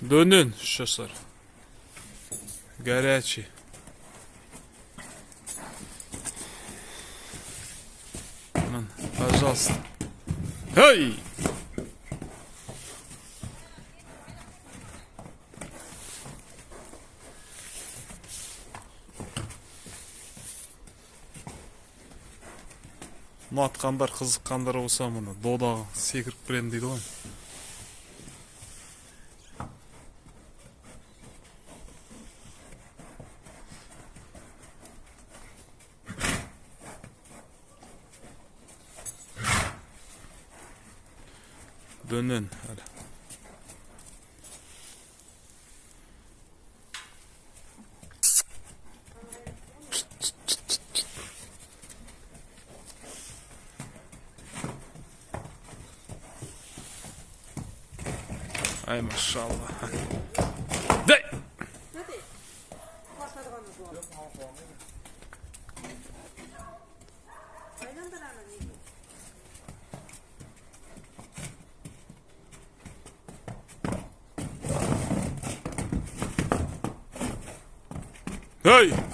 Дөнен 3 жасар. Горячий. Пожалуйста. Эй! Ұнатқандар, қызыққандар болса мұны додаға секіріп кірем дейді ғой. Dönün hadi. Ay maşallah. De. Hey!